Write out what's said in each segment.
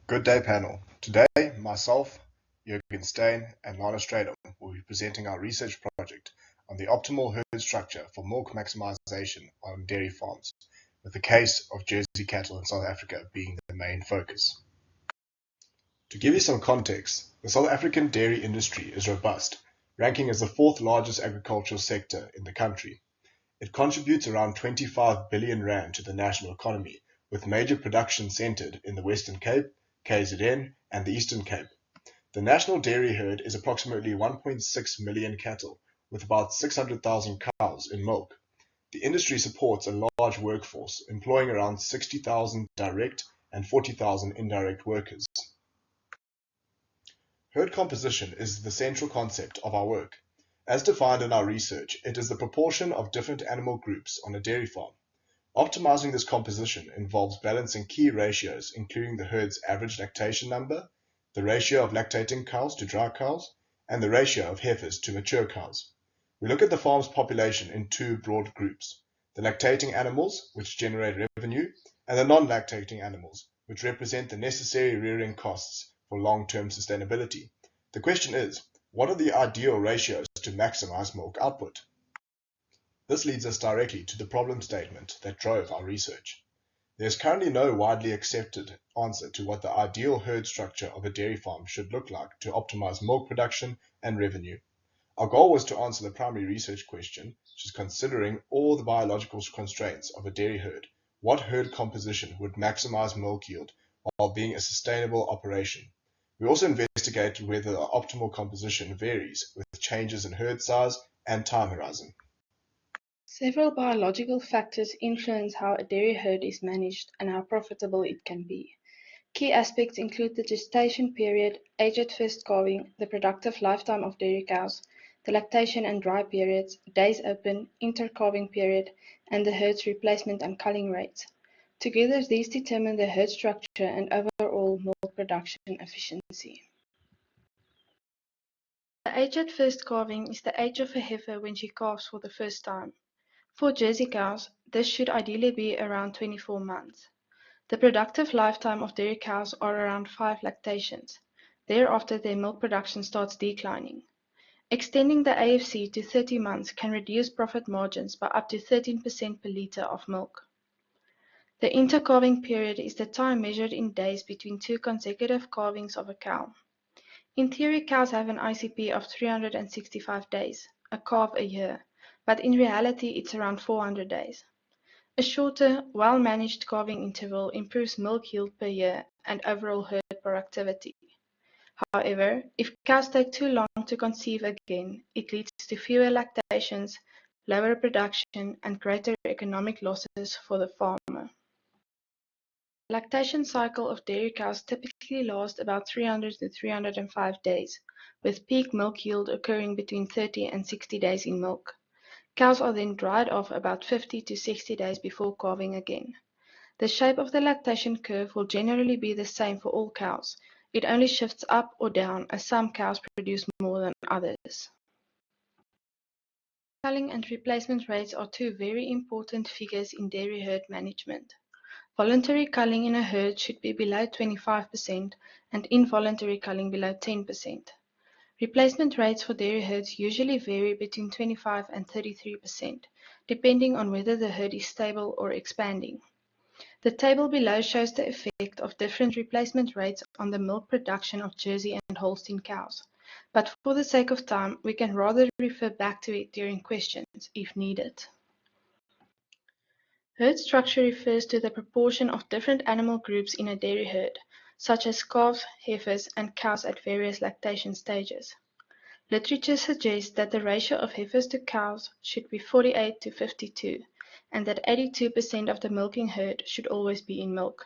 Good day, panel. Today, myself, Jürgen Stein, and Lana Stradom will be presenting our research project on the optimal herd structure for milk maximization on dairy farms, with the case of Jersey cattle in South Africa being the main focus. To give you some context, the South African dairy industry is robust, ranking as the fourth largest agricultural sector in the country. It contributes around 25 billion rand to the national economy, with major production centered in the Western Cape, KZN, and the Eastern Cape. The national dairy herd is approximately 1.6 million cattle, with about 600,000 cows in milk. The industry supports a large workforce, employing around 60,000 direct and 40,000 indirect workers. Herd composition is the central concept of our work. As defined in our research, it is the proportion of different animal groups on a dairy farm. Optimizing this composition involves balancing key ratios, including the herd's average lactation number, the ratio of lactating cows to dry cows, and the ratio of heifers to mature cows. We look at the farm's population in two broad groups: the lactating animals, which generate revenue, and the non-lactating animals, which represent the necessary rearing costs for long-term sustainability. The question is, what are the ideal ratios to maximize milk output? This leads us directly to the problem statement that drove our research. There is currently no widely accepted answer to what the ideal herd structure of a dairy farm should look like to optimize milk production and revenue. Our goal was to answer the primary research question, which is considering all the biological constraints of a dairy herd, what herd composition would maximize milk yield while being a sustainable operation. We also investigated whether the optimal composition varies with changes in herd size and time horizon. Several biological factors influence how a dairy herd is managed and how profitable it can be. Key aspects include the gestation period, age at first calving, the productive lifetime of dairy cows, the lactation and dry periods, days open, intercalving period, and the herd's replacement and culling rates. Together, these determine the herd structure and overall milk production efficiency. The age at first calving is the age of a heifer when she calves for the first time. For Jersey cows, this should ideally be around 24 months. The productive lifetime of dairy cows are around 5 lactations. Thereafter, their milk production starts declining. Extending the AFC to 30 months can reduce profit margins by up to 13% per litre of milk. The intercalving period is the time measured in days between two consecutive calvings of a cow. In theory, cows have an ICP of 365 days, a calf a year, but in reality it's around 400 days. A shorter, well-managed calving interval improves milk yield per year and overall herd productivity. However, if cows take too long to conceive again, it leads to fewer lactations, lower production, and greater economic losses for the farmer. The lactation cycle of dairy cows typically lasts about 300 to 305 days, with peak milk yield occurring between 30 and 60 days in milk. Cows are then dried off about 50 to 60 days before calving again. The shape of the lactation curve will generally be the same for all cows. It only shifts up or down as some cows produce more than others. Culling and replacement rates are two very important figures in dairy herd management. Voluntary culling in a herd should be below 25% and involuntary culling below 10%. Replacement rates for dairy herds usually vary between 25 and 33%, depending on whether the herd is stable or expanding. The table below shows the effect of different replacement rates on the milk production of Jersey and Holstein cows, but for the sake of time, we can rather refer back to it during questions if needed. Herd structure refers to the proportion of different animal groups in a dairy herd, such as calves, heifers, and cows at various lactation stages. Literature suggests that the ratio of heifers to cows should be 48 to 52, and that 82% of the milking herd should always be in milk.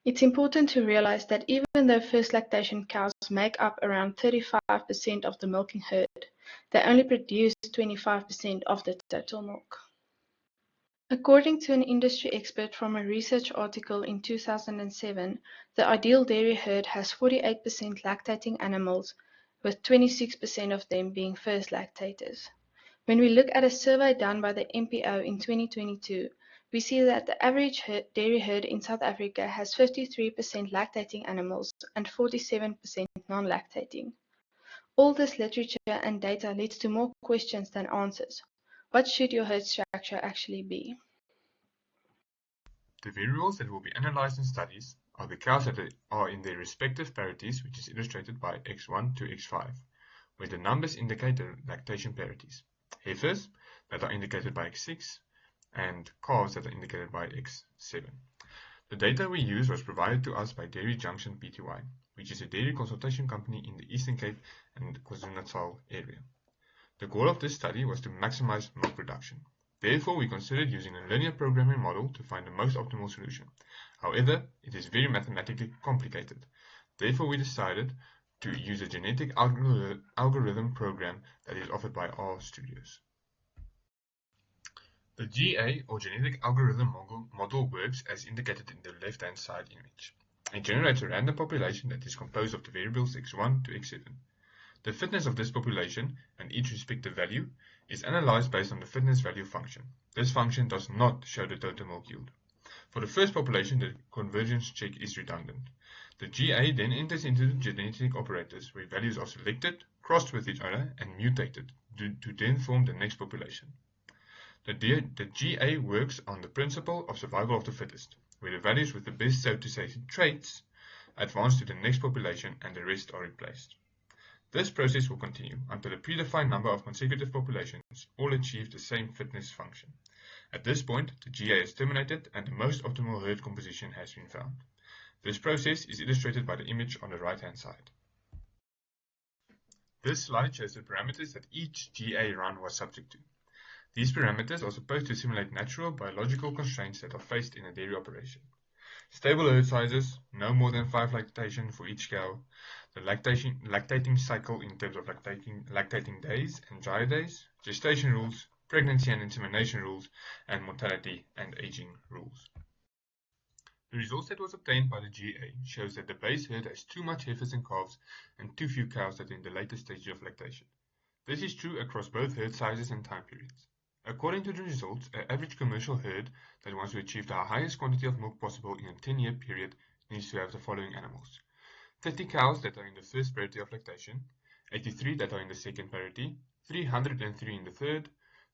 It's important to realize that even though first lactation cows make up around 35% of the milking herd, they only produce 25% of the total milk. According to an industry expert from a research article in 2007, the ideal dairy herd has 48% lactating animals, with 26% of them being first lactators. When we look at a survey done by the MPO in 2022, we see that the average dairy herd in South Africa has 53% lactating animals and 47% non-lactating. All this literature and data leads to more questions than answers. What should your herd structure actually be? The variables that will be analyzed in studies are the cows that are in their respective parities, which is illustrated by x1 to x5, where the numbers indicate the lactation parities, heifers that are indicated by x6, and calves that are indicated by x7. The data we used was provided to us by Dairy Junction Pty, which is a dairy consultation company in the Eastern Cape and KwaZulu-Natal area. The goal of this study was to maximize milk production. Therefore, we considered using a linear programming model to find the most optimal solution. However, it is very mathematically complicated. Therefore, we decided to use a genetic algorithm program that is offered by R Studios. The GA, or genetic algorithm model, works as indicated in the left-hand side image. It generates a random population that is composed of the variables x1 to x7. The fitness of this population and each respective value is analyzed based on the fitness value function. This function does not show the total milk yield. For the first population, the convergence check is redundant. The GA then enters into the genetic operators where values are selected, crossed with each other, and mutated to then form the next population. The GA works on the principle of survival of the fittest, where the values with the best, so to say, traits advance to the next population and the rest are replaced. This process will continue until a predefined number of consecutive populations all achieve the same fitness function. At this point, the GA is terminated and the most optimal herd composition has been found. This process is illustrated by the image on the right-hand side. This slide shows the parameters that each GA run was subject to. These parameters are supposed to simulate natural biological constraints that are faced in a dairy operation. Stable herd sizes, no more than 5 lactation for each cow, the lactating cycle in terms of lactating days and dry days, gestation rules, pregnancy and insemination rules, and mortality and aging rules. The results that was obtained by the GA shows that the base herd has too much heifers and calves and too few cows that are in the later stage of lactation. This is true across both herd sizes and time periods. According to the results, an average commercial herd that wants to achieve the highest quantity of milk possible in a 10-year period needs to have the following animals: 30 cows that are in the first parity of lactation, 83 that are in the second parity, 303 in the third,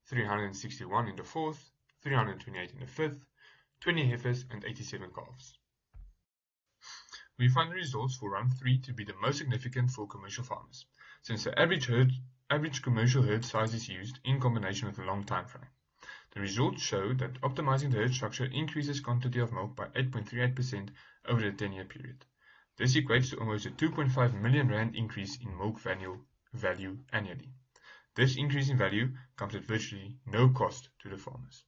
361 in the fourth, 328 in the fifth, 20 heifers and 87 calves. We find the results for run 3 to be the most significant for commercial farmers, since the average commercial herd size is used in combination with a long time frame. The results show that optimizing the herd structure increases quantity of milk by 8.38% over the 10-year period. This equates to almost a 2.5 million rand increase in milk value annually. This increase in value comes at virtually no cost to the farmers.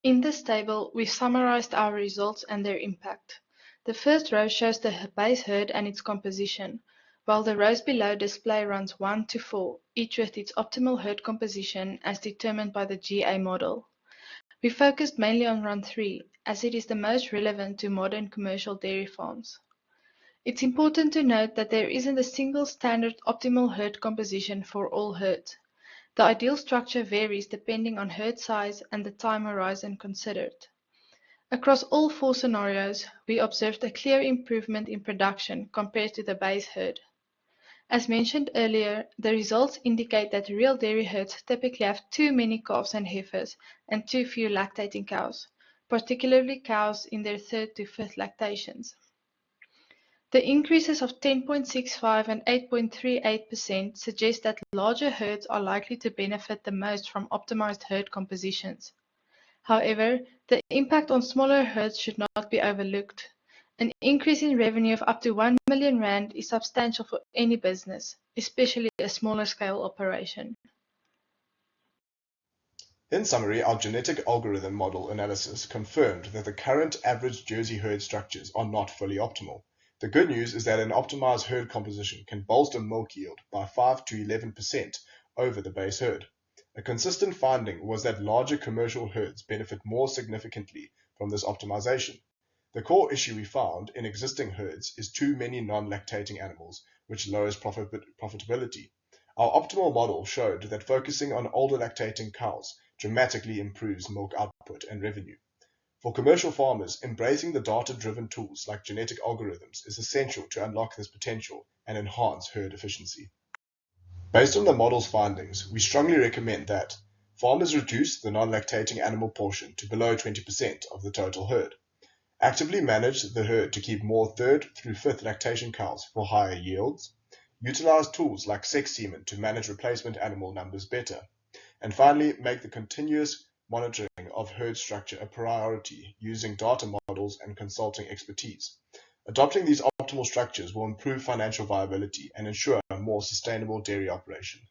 In this table, we've summarized our results and their impact. The first row shows the base herd and its composition, while the rows below display runs 1 to 4, each with its optimal herd composition as determined by the GA model. We focused mainly on run 3, as it is the most relevant to modern commercial dairy farms. It's important to note that there isn't a single standard optimal herd composition for all herds. The ideal structure varies depending on herd size and the time horizon considered. Across all 4 scenarios, we observed a clear improvement in production compared to the base herd. As mentioned earlier, the results indicate that real dairy herds typically have too many calves and heifers and too few lactating cows, particularly cows in their 3rd to 5th lactations. The increases of 10.65% and 8.38% suggest that larger herds are likely to benefit the most from optimized herd compositions. However, the impact on smaller herds should not be overlooked. An increase in revenue of up to 1 million rand is substantial for any business, especially a smaller scale operation. In summary, our genetic algorithm model analysis confirmed that the current average Jersey herd structures are not fully optimal. The good news is that an optimized herd composition can bolster milk yield by 5 to 11% over the base herd. A consistent finding was that larger commercial herds benefit more significantly from this optimization. The core issue we found in existing herds is too many non-lactating animals, which lowers profitability. Our optimal model showed that focusing on older lactating cows dramatically improves milk output. output and revenue. For commercial farmers, embracing the data-driven tools like genetic algorithms is essential to unlock this potential and enhance herd efficiency. Based on the model's findings, we strongly recommend that farmers reduce the non-lactating animal portion to below 20% of the total herd, actively manage the herd to keep more third through fifth lactation cows for higher yields, utilize tools like sex semen to manage replacement animal numbers better, and finally, make the continuous monitoring of herd structure a priority using data models and consulting expertise. Adopting these optimal structures will improve financial viability and ensure a more sustainable dairy operation.